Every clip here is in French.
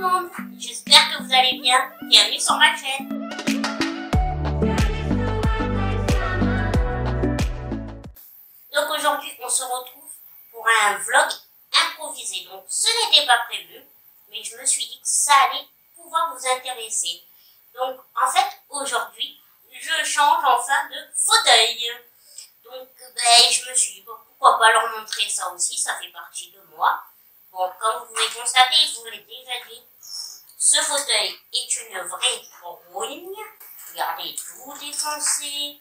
monde, j'espère que vous allez bien. Bienvenue sur ma chaîne. Donc aujourd'hui, on se retrouve pour un vlog improvisé. Donc ce n'était pas prévu, mais je me suis dit que ça allait pouvoir vous intéresser. Donc en fait, aujourd'hui, je change enfin de fauteuil. Donc je me suis dit, bon, pourquoi pas leur montrer ça aussi, ça fait partie de moi. Bon, comme vous pouvez constater, je vous l'ai déjà dit, ce fauteuil est une vraie rouille. Regardez, tout défoncé.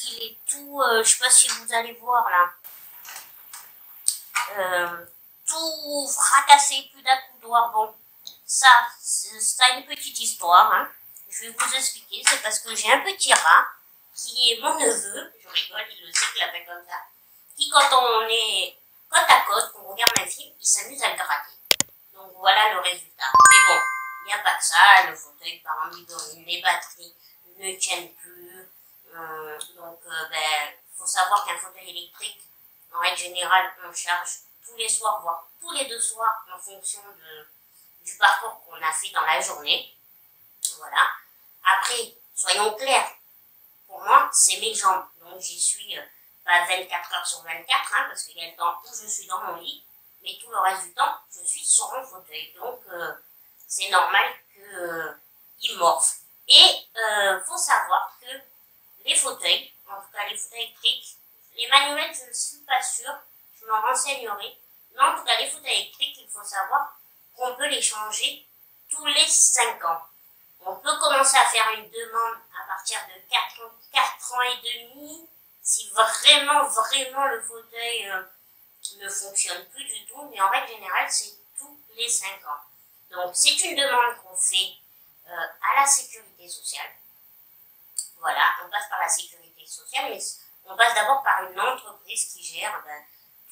Il est tout, je sais pas si vous allez voir là, tout fracassé, plus d'accoudoir. Bon, ça a une petite histoire, hein. Je vais vous expliquer. C'est parce que j'ai un petit rat qui est mon neveu, je rigole, il le sait qu'il l'appelle comme ça, qui quand on est côte à côte, qu'on regarde un film, il s'amuse à le gratter. Donc voilà le résultat. Mais bon, il n'y a pas que ça, le fauteuil par exemple, les batteries ne tiennent plus. Donc faut savoir qu'un fauteuil électrique, en règle générale, on charge tous les soirs, voire tous les 2 soirs, en fonction du parcours qu'on a fait dans la journée. Voilà. Après, soyons clairs, pour moi, c'est mes jambes. Donc j'y suis pas 24 heures sur 24, hein, parce qu'il y a le temps où je suis dans mon lit, mais tout le reste du temps, je suis sur mon fauteuil. Donc c'est normal qu'il morfle. Et faut savoir que les fauteuils, en tout cas les fauteuils électriques, les manuels, je ne suis pas sûre, je m'en renseignerai. Mais en tout cas, les fauteuils électriques, il faut savoir qu'on peut les changer tous les 5 ans. On peut commencer à faire une demande à partir de 4 ans et demi, si vraiment le fauteuil ne fonctionne plus du tout, mais en règle générale, c'est tous les 5 ans. Donc, c'est une demande qu'on fait à la sécurité sociale. Voilà, on passe par la sécurité sociale, mais on passe d'abord par une entreprise qui gère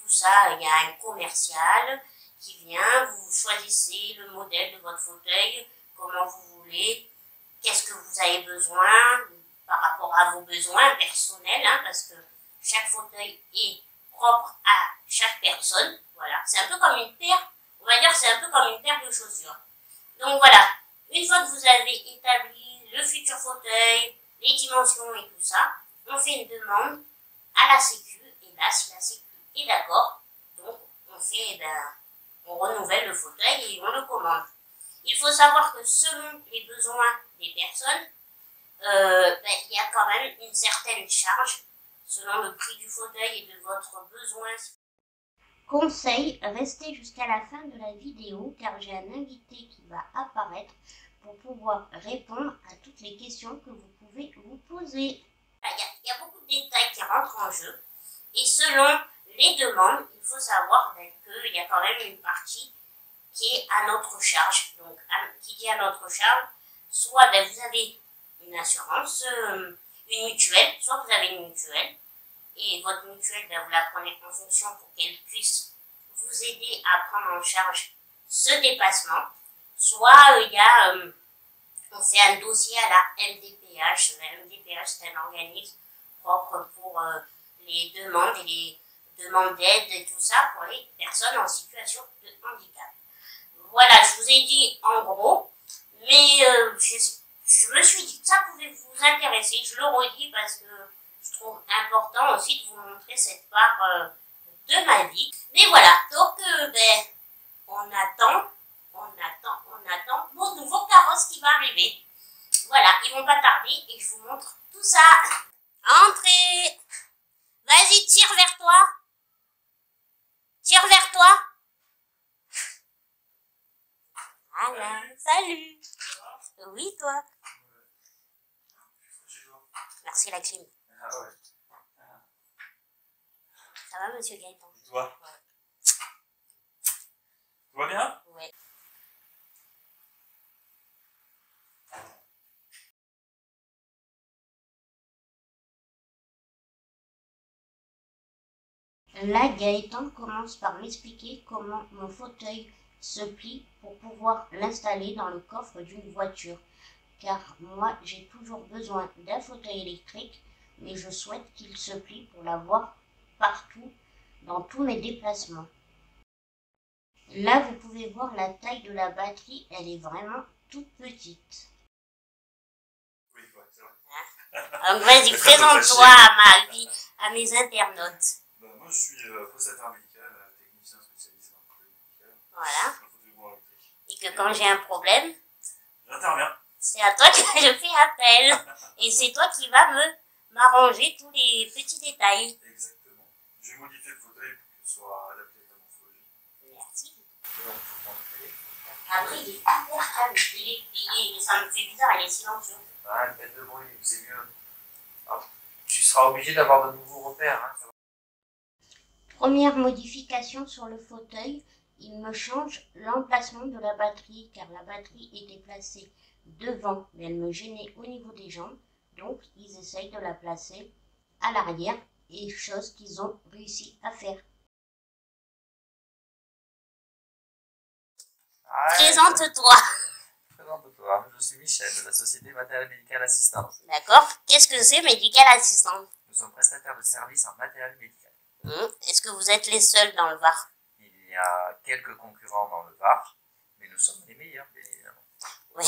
tout ça. Il y a un commercial qui vient, vous choisissez le modèle de votre fauteuil, comment vous voulez, qu'est-ce que vous avez besoin par rapport à vos besoins personnels, hein, parce que chaque fauteuil est propre à chaque personne. Voilà, c'est un peu comme une paire, on va dire c'est un peu comme une paire de chaussures. Donc voilà, une fois que vous avez établi le futur fauteuil, les dimensions et tout ça, on fait une demande à la sécu, et là, si la sécu est d'accord, donc on renouvelle le fauteuil et on le commande. Il faut savoir que selon les besoins des personnes, il y a quand même une certaine charge selon le prix du fauteuil et de votre besoin. Conseil, restez jusqu'à la fin de la vidéo car j'ai un invité qui va apparaître pour pouvoir répondre à toutes les questions que vous pouvez vous poser. Il y a beaucoup de détails qui rentrent en jeu et selon les demandes, il faut savoir qu'il y a quand même une partie qui est à notre charge. Donc, qui dit à notre charge, soit vous avez une assurance, une mutuelle, soit vous avez une mutuelle, et votre mutuelle, vous la prenez en fonction pour qu'elle puisse vous aider à prendre en charge ce dépassement. Soit il y a, on fait un dossier à la MDPH. La MDPH, c'est un organisme propre pour les demandes et les demandes d'aide et tout ça pour les personnes en situation de handicap. Voilà, je vous ai dit en gros, mais je me suis dit que ça pouvait vous intéresser. Je le redis parce que je trouve important aussi de vous montrer cette part de ma vie. Mais voilà, donc on attend mon nouveau carrosse qui va arriver. Voilà, ils vont pas tarder et je vous montre tout ça. Entrez! Vas-y, tire vers toi. Tire vers toi. Voilà, salut. Oui, toi. Merci la clim. Ah ouais. Ça va, monsieur Gaëtan? Et toi? Tout va bien? Ouais. Là, Gaëtan commence par m'expliquer comment mon fauteuil se plie pour pouvoir l'installer dans le coffre d'une voiture. Car moi, j'ai toujours besoin d'un fauteuil électrique, mais je souhaite qu'il se plie pour l'avoir partout, dans tous mes déplacements. Là, vous pouvez voir la taille de la batterie, elle est vraiment toute petite. Oui, ouais, c'est vrai. Donc vas-y, présente-toi à mes internautes. Moi, je suis prestataire médical, technicien spécialisé dans le fauteuil médical. Voilà. Et que quand Et j'ai un problème, j'interviens. c'est à toi que je fais appel. Et c'est toi qui vas m'arranger tous les petits détails. Exactement. J'ai modifié le fauteuil pour qu'il soit adapté à ta morphologie. Merci. Et on peut montrer. Après, il est hyper calme. Ça me fait bizarre, il est silencieux. Ah, le bête de bruit, c'est mieux. Alors, tu seras obligé d'avoir de nouveaux repères. Hein, Première modification sur le fauteuil, il me change l'emplacement de la batterie car la batterie était placée devant mais elle me gênait au niveau des jambes. Donc ils essayent de la placer à l'arrière et chose qu'ils ont réussi à faire. Présente-toi. Présente-toi, je suis Michel de la société Matériel Médical Assistance. D'accord. Qu'est-ce que c'est Medical Assistant? Nous sommes prestataires de services en matériel médical. Est-ce que vous êtes les seuls dans le Var? Il y a quelques concurrents dans le Var, mais nous sommes les meilleurs, bien évidemment. Oui,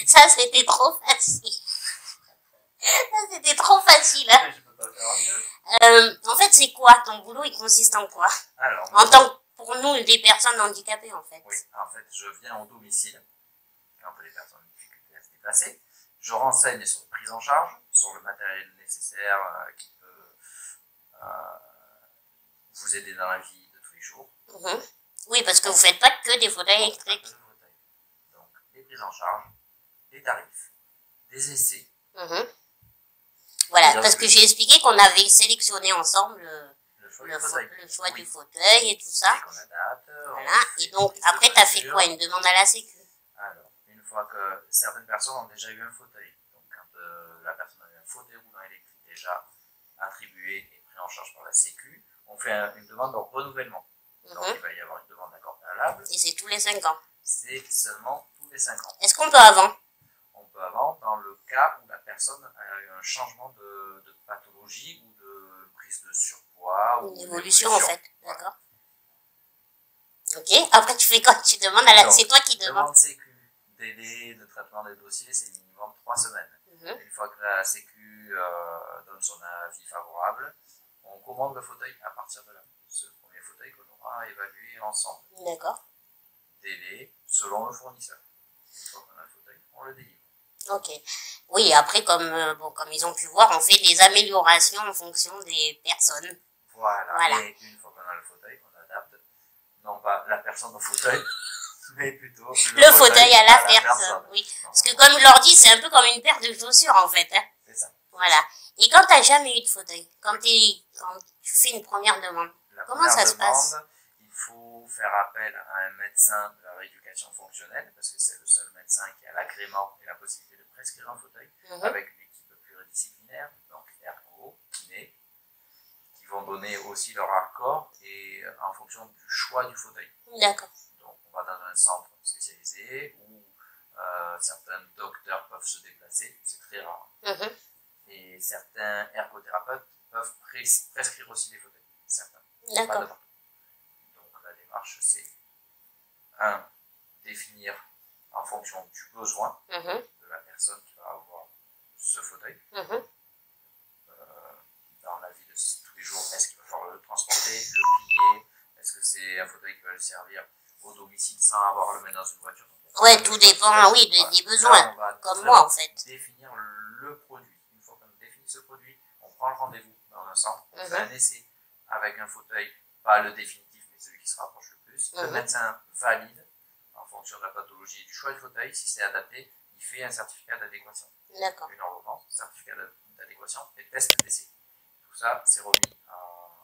ça c'était trop facile. Ça c'était trop facile. Hein. Je peux pas faire mieux. En fait, c'est quoi ton boulot? Il consiste en quoi? Alors, en tant que pour nous, des personnes handicapées, en fait. Oui, en fait, je viens au domicile quand les personnes ont difficulté à se déplacer. Je renseigne sur la prise en charge, sur le matériel nécessaire qui peut vous aider dans la vie de tous les jours. Oui, parce que vous ne faites pas que des fauteuils électriques. Donc, les prises en charge, les tarifs, des essais. Voilà, parce que j'ai expliqué qu'on avait sélectionné ensemble le choix du fauteuil et tout ça. Et qu'on adapte. Voilà, et donc après, tu as fait quoi? Une demande à la Sécu? Alors, une fois que certaines personnes ont déjà eu un fauteuil, donc quand la personne a eu un fauteuil roulant électrique déjà attribué et pris en charge par la Sécu, on fait une demande de renouvellement. Donc il va y avoir une demande d'accord préalable. Et c'est tous les 5 ans? C'est seulement tous les 5 ans. Est-ce qu'on peut avant? On peut avant dans le cas où la personne a eu un changement de pathologie ou de prise de surpoids. Une évolution en fait, d'accord. Ok, après tu fais quoi? Tu demandes à la... C'est toi qui demandes. Demande Sécu, délai de traitement des dossiers, c'est minimum 3 semaines. Une fois que la Sécu donne son avis favorable, on commande le fauteuil à partir de là. Ce premier fauteuil qu'on aura évalué ensemble. D'accord. Délai selon le fournisseur. Une fois qu'on a le fauteuil, on le délivre. Ok. Oui, après, comme ils ont pu voir, on fait des améliorations en fonction des personnes. Voilà. Et une fois qu'on a le fauteuil, on adapte, non pas la personne au fauteuil, mais plutôt le fauteuil à la personne. Oui. Non, parce que comme je leur dis, c'est un peu comme une paire de chaussures en fait. Hein. C'est ça. Voilà. Et quand tu n'as jamais eu de fauteuil, quand tu fais une première demande, comment ça se passe? Il faut faire appel à un médecin de la rééducation fonctionnelle, parce que c'est le seul médecin qui a l'agrément et la possibilité de prescrire un fauteuil, avec une équipe pluridisciplinaire, donc ergo, kiné, qui vont donner aussi leur accord et en fonction du choix du fauteuil. D'accord. Donc on va dans un centre spécialisé où certains docteurs peuvent se déplacer, c'est très rare. Et certains ergothérapeutes peuvent prescrire aussi des fauteuils, certains. D'accord. Donc la démarche, c'est définir en fonction du besoin de la personne qui va avoir ce fauteuil. Dans la vie de tous les jours, est-ce qu'il va falloir le transporter, le plier, est-ce que c'est un fauteuil qui va le servir au domicile sans avoir à le mettre dans une voiture? Ouais, tout dépend, oui, des besoins, comme moi en fait. Définir le produit. Une fois qu'on définit ce produit, on prend le rendez-vous dans un centre, on fait un essai avec un fauteuil, pas le définitif, mais celui qui se rapproche le plus. Le médecin valide, en fonction de la pathologie et du choix du fauteuil, si c'est adapté, il fait un certificat d'adéquation. D'accord. Une ordonnance, certificat d'adéquation et test d'essai. Tout ça, c'est remis à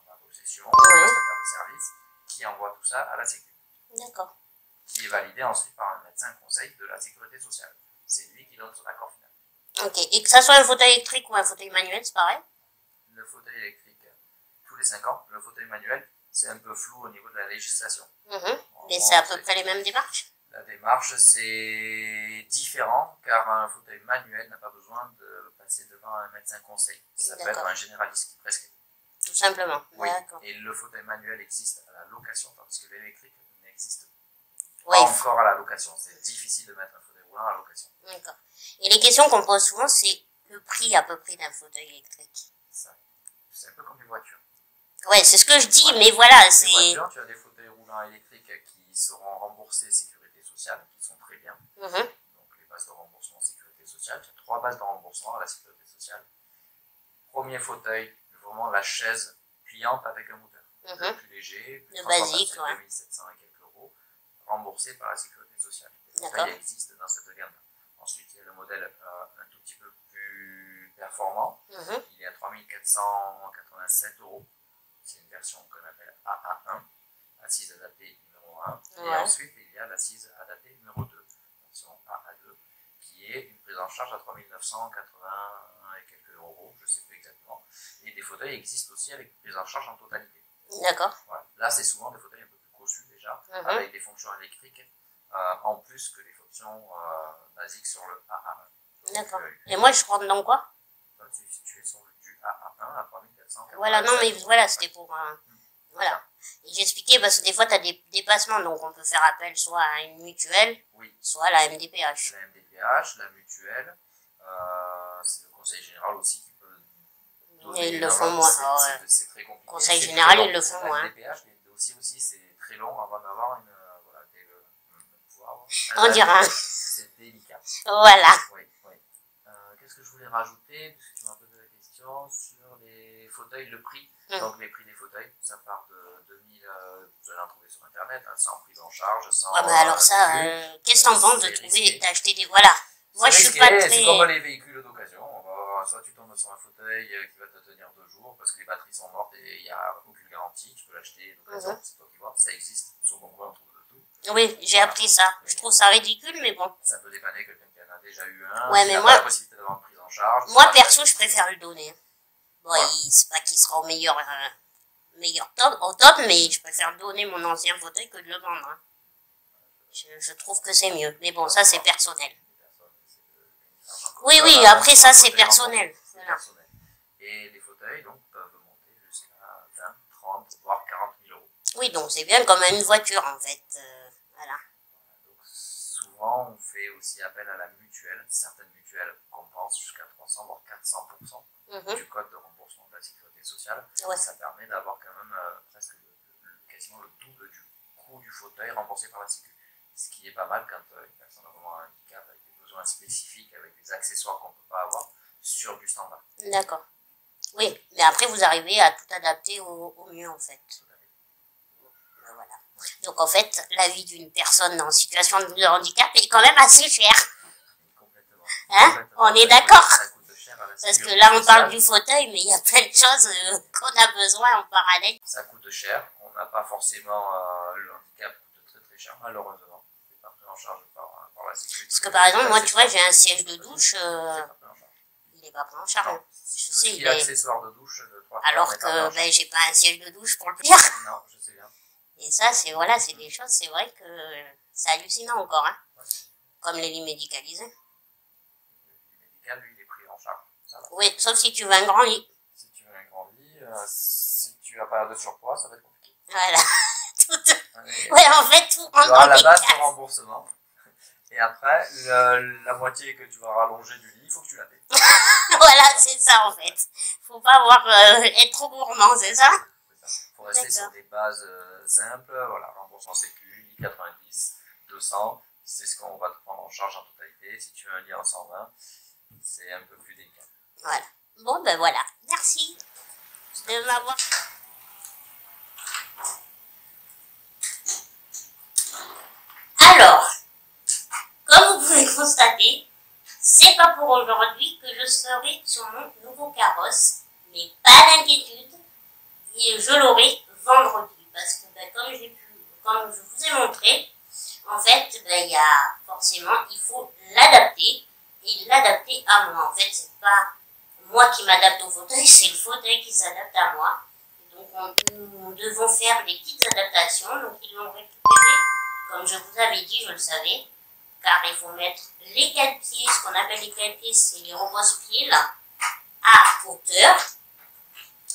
ma possession, au prestataire de service, qui envoie tout ça à la Sécu. D'accord. Qui est validé ensuite par un médecin conseil de la sécurité sociale. C'est lui qui donne son accord final. Ok, et que ça soit un fauteuil électrique ou un fauteuil manuel, c'est pareil? Le fauteuil électrique, tous les 5 ans. Le fauteuil manuel, c'est un peu flou au niveau de la législation. Mais c'est à peu près les mêmes démarches? La démarche, c'est différent, car un fauteuil manuel n'a pas besoin de passer devant un médecin conseil. Ça peut être un généraliste qui prescrit. tout simplement. Oui. D'accord. Et le fauteuil manuel existe à la location, tandis que l'électrique n'existe Ouais, pas encore à la location. C'est difficile de mettre un fauteuil roulant à la location. d'accord. Et les questions qu'on pose souvent, c'est le prix à peu près d'un fauteuil électrique. C'est un peu comme les voitures. Ouais, c'est ce que je dis, Ouais. mais voilà, Les c'est... voitures, tu as des fauteuils roulants électriques qui seront remboursés sécurité sociale, qui sont très bien. Mhm. Donc les bases de remboursement sécurité sociale. Tu as 3 bases de remboursement à la sécurité sociale. Premier fauteuil, vraiment la chaise pliante avec un moteur. Le plus léger, le basique, ouais. 2700 et quelques euros, remboursé par la sécurité sociale. D'accord. Il existe dans cette gamme. Ensuite, il y a le modèle un tout petit peu plus performant. Il est à 3487 euros. C'est une version qu'on appelle AA1, assise adaptée numéro 1. Ouais. Et ensuite, il y a l'assise adaptée numéro 2, version AA2, qui est une prise en charge à 3980 et quelques euros, je ne sais plus exactement. Et des fauteuils existent aussi avec une prise en charge en totalité. D'accord. Voilà. Là, c'est souvent des fauteuils un peu plus cossus déjà, avec des fonctions électriques en plus que les fonctions basiques sur le AA1. D'accord. Et moi, je rentre dans quoi? Tu es situé sur du AA1 à 3400. Voilà, non, mais voilà, c'était pour... voilà. Et j'expliquais parce que des fois, tu as des dépassements, donc on peut faire appel soit à une mutuelle, oui, soit à la MDPH. La MDPH, la mutuelle, c'est le conseil général aussi qui peut donner... Et ils le font moins. C'est très compliqué. Conseil général, ils le font moins. La MDPH, mais aussi, c'est très long avant d'avoir une... voilà, pouvoir, on dira. C'est délicat. Voilà. Oui, oui. Qu'est-ce que je voulais rajouter? Parce que tu m'as posé la question sur les fauteuils, le prix. Donc les prix des fauteuils, ça part de 2000, vous allez en trouver sur internet, hein, sans prise en charge, sans... Ouais, mais alors ça, qu'est-ce que t'en penses de trouver, d'acheter des... Voilà. Moi, je suis pas très... C'est comme les véhicules d'occasion. Soit tu tombes sur un fauteuil qui va te tenir 2 jours parce que les batteries sont mortes et il n'y a aucune garantie, tu peux l'acheter d'occasion, c'est toi qui vois, ça existe, sur bon coin on trouve de tout. Oui, j'ai appris ça. Je trouve ça ridicule, mais bon. Ça peut dépanner quelqu'un qui en a déjà eu un, ouais, qui mais n'a moi, pas la possibilité d'avoir une prise en charge. Moi, perso, je préfère le donner. Bon, voilà. C'est pas qu'il sera au meilleur top, au top, mais je préfère donner mon ancien fauteuil que de le vendre. Hein. Je trouve que c'est mieux. Mais bon, ça, c'est personnel. Oui, oui, après, ça, c'est personnel. Voilà. Et les fauteuils, donc, peuvent monter jusqu'à 20, 30, voire 40 000 euros. Oui, donc c'est bien comme une voiture, en fait. Voilà. Donc, souvent, on fait aussi appel à la mutuelle. Certaines mutuelles compensent jusqu'à 300, voire 400% du code de remboursement de la sécurité sociale. Ouais. Ça permet d'avoir quand même presque quasiment le double du coût du fauteuil remboursé par la sécurité. Ce qui est pas mal quand une personne a vraiment un handicap avec des besoins spécifiques, avec des accessoires qu'on ne peut pas avoir sur du standard. D'accord. Oui, mais après vous arrivez à tout adapter au mieux en fait. Voilà. Donc en fait, la vie d'une personne en situation de handicap est quand même assez chère. Complètement. Hein? On est d'accord. Ça coûte cher à la parce que là on parle du fauteuil, mais il y a plein de choses qu'on a besoin en parallèle. Ça coûte cher, on n'a pas forcément le handicap coûte très très cher malheureusement. C'est pas pris en charge par la sécurité. Parce que par exemple, moi tu vois, j'ai un siège de douche. Il n'est pas pris en charge. Je sais, il est accessoire de douche. Alors que ben, j'ai pas un siège de douche pour le dire. Non, je sais bien. Et ça, c'est voilà, c'est des choses, c'est vrai que c'est hallucinant encore. Hein. Ouais. Comme les lits médicalisés. Le lit médical, lui, il est pris en charge. Ça va. Oui, sauf si tu veux un grand lit. Si tu veux un grand lit, si tu n'as pas de surpoids, ça va être compliqué. Voilà. Ouais, en fait, tout rentre dans la base de remboursement. Et après, la moitié que tu vas rallonger du lit, il faut que tu la payes. Voilà, c'est ça en fait. Faut pas avoir être trop gourmand, c'est ça? Il faut rester sur des bases simples. Voilà, remboursement sécu, lit 90, 200, c'est ce qu'on va te prendre en charge en totalité. Si tu veux un lit en 120, c'est un peu plus délicat. Voilà. Bon, ben voilà. Merci de m'avoir... Alors, comme vous pouvez constater, c'est pas pour aujourd'hui que je serai sur mon nouveau carrosse, mais pas d'inquiétude, et je l'aurai vendredi, parce que ben, comme je vous ai montré, en fait, ben, y a forcément, il faut l'adapter, et l'adapter à moi. En fait, c'est pas moi qui m'adapte au fauteuil, c'est le fauteuil qui s'adapte à moi. Et donc, nous devons faire des petites adaptations, donc ils l'ont récupéré, comme je vous avais dit, je le savais, car il faut mettre les cale-pieds, ce qu'on appelle les cale-pieds, c'est les repose-pieds là, à hauteur.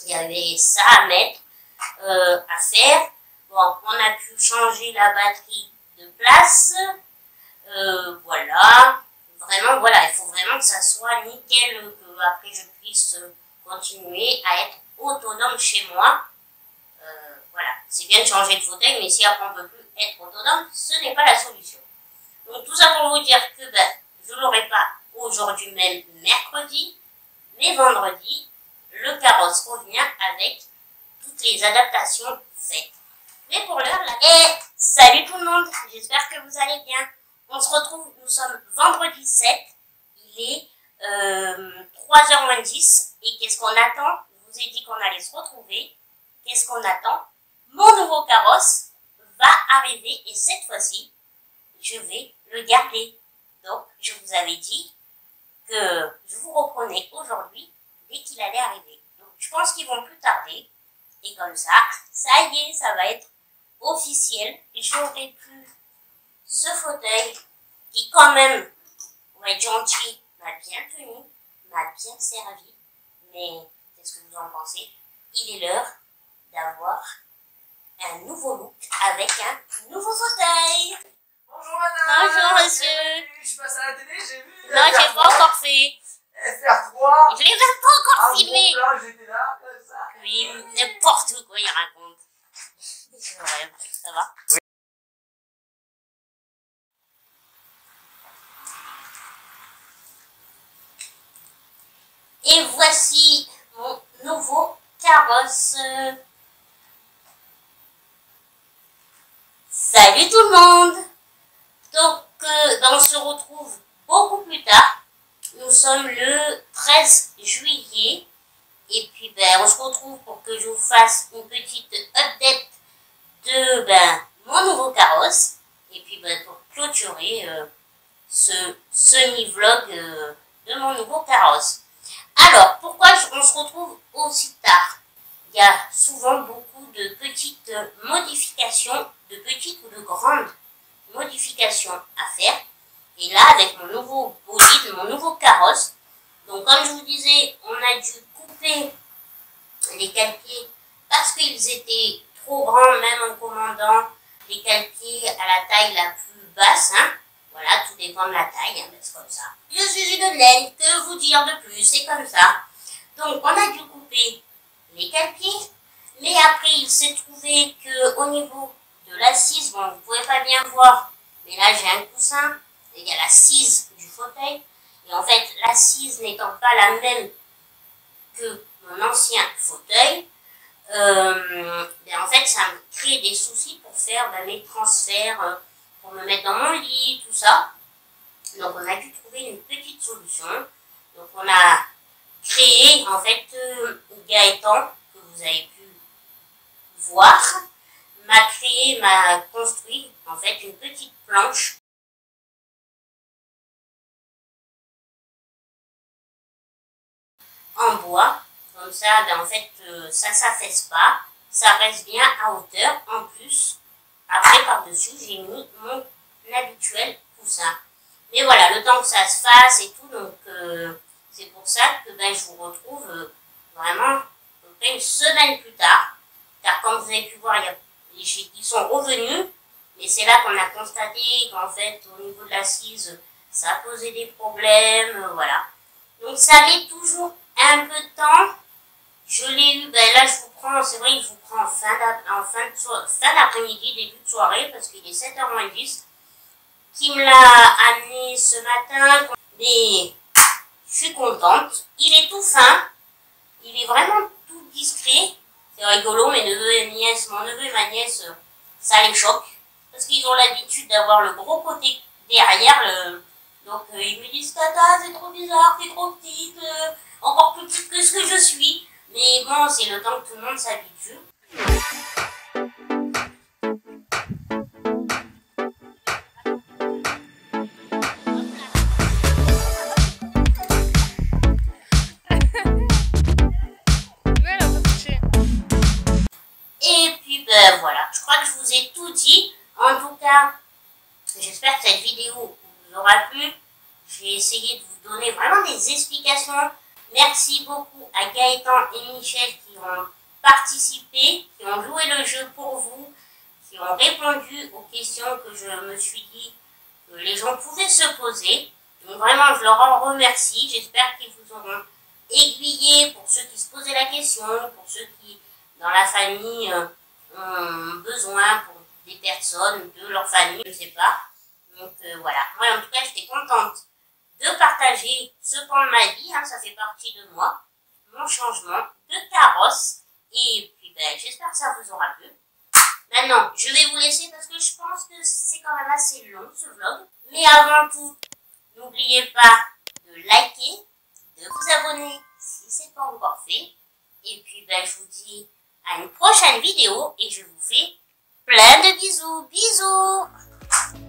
Il y avait ça à mettre, à faire. Bon, on a pu changer la batterie de place. Voilà. Vraiment, voilà, il faut vraiment que ça soit nickel, que après je puisse continuer à être autonome chez moi. Voilà, c'est bien de changer de fauteuil, mais si après on ne peut plus être autonome, ce n'est pas la solution. Donc tout ça pour vous dire que je ne l'aurai pas aujourd'hui même mercredi, mais vendredi, le carrosse revient avec toutes les adaptations faites. Mais pour l'heure, là... Et salut tout le monde, j'espère que vous allez bien. On se retrouve, nous sommes vendredi 7, il est 3h moins 10, et qu'est-ce qu'on attend? Je vous ai dit qu'on allait se retrouver. Qu'est-ce qu'on attend? Mon nouveau carrosse va arriver, et cette fois-ci, je vais le garder. Donc, je vous avais dit que je vous reprenais aujourd'hui dès qu'il allait arriver. Donc, je pense qu'ils vont plus tarder. Et comme ça y est, ça va être officiel. J'aurai plus ce fauteuil qui, quand même, on va être gentil, m'a bien tenu, m'a bien servi. Mais, qu'est-ce que vous en pensez? Il est l'heure d'avoir un nouveau look avec un nouveau fauteuil. Bonjour madame. Bonjour monsieur. Je passe à la télé, j'ai vu. Non, j'ai pas encore fait. FR3. Je l'ai même pas encore filmé. J'étais là, comme ça. Oui, n'importe quoi il raconte. C'est vrai, ça va? Oui. Et voici mon nouveau carrosse. Salut tout le monde. Donc, on se retrouve beaucoup plus tard. Nous sommes le 13 juillet. Et puis, on se retrouve pour que je vous fasse une petite update de mon nouveau carrosse. Et puis, pour clôturer ce semi-vlog de mon nouveau carrosse. Alors, pourquoi on se retrouve aussi tard? Il y a souvent beaucoup de petites modifications, de petites ou de grandes modifications à faire. Et là, avec mon nouveau bolide, mon nouveau carrosse, donc comme je vous disais, on a dû couper les cale-pieds parce qu'ils étaient trop grands, même en commandant les cale-pieds à la taille la plus basse. Hein. Voilà, tout dépend de la taille, hein, c'est comme ça. Je suis une laine, que vous dire de plus, c'est comme ça. Donc on a dû couper les cale-pieds, mais après il s'est trouvé qu'au niveau de l'assise, bon vous pouvez pas bien voir, mais là j'ai un coussin, et il y a l'assise du fauteuil, et en fait l'assise n'étant pas la même que mon ancien fauteuil, en fait ça me crée des soucis pour faire mes transferts, pour me mettre dans mon lit, tout ça. Donc on a dû trouver une petite solution. Donc on a créé en fait Gaëtan, que vous avez pu voir, m'a construit en fait une petite planche en bois. Comme ça, en fait, ça s'affaisse pas, ça reste bien à hauteur. En plus, après par-dessus, j'ai mis mon habituel coussin. Mais voilà, le temps que ça se fasse et tout, donc c'est pour ça que je vous retrouve vraiment une semaine plus tard. Car comme vous avez pu voir, ils sont revenus, mais c'est là qu'on a constaté qu'en fait, au niveau de l'assise, ça a posé des problèmes, voilà. Donc ça met toujours un peu de temps. Je l'ai eu, là je vous prends, c'est vrai, je vous prends en fin d'après-midi, début de soirée, parce qu'il est 7h moins 10, qui me l'a amené ce matin, mais je suis contente. Il est tout fin, il est vraiment tout discret, c'est rigolo, mes neveux et nièces, mon neveu et ma nièce, ça les choque, parce qu'ils ont l'habitude d'avoir le gros côté derrière, donc ils me disent, tata, c'est trop bizarre, t'es trop petite, encore plus petite que ce que je suis. Mais bon, c'est le temps que tout le monde s'habitue. Et puis voilà, je crois que je vous ai tout dit. En tout cas, j'espère que cette vidéo vous aura plu. J'ai essayé de vous donner vraiment des explications Merci beaucoup à Gaëtan et Michel qui ont participé, qui ont joué le jeu pour vous, qui ont répondu aux questions que je me suis dit que les gens pouvaient se poser. Donc vraiment, je leur en remercie. J'espère qu'ils vous auront aiguillé pour ceux qui se posaient la question, pour ceux qui, dans la famille, ont besoin pour des personnes de leur famille, je ne sais pas. Donc voilà. Moi, en tout cas, j'étais contente de partager ce pan de ma vie, hein, ça fait partie de moi, mon changement de carrosse. Et puis, ben, j'espère que ça vous aura plu. Maintenant, je vais vous laisser parce que je pense que c'est quand même assez long ce vlog. Mais avant tout, n'oubliez pas de liker, de vous abonner si ce n'est pas encore fait. Et puis, ben, je vous dis à une prochaine vidéo et je vous fais plein de bisous. Bisous!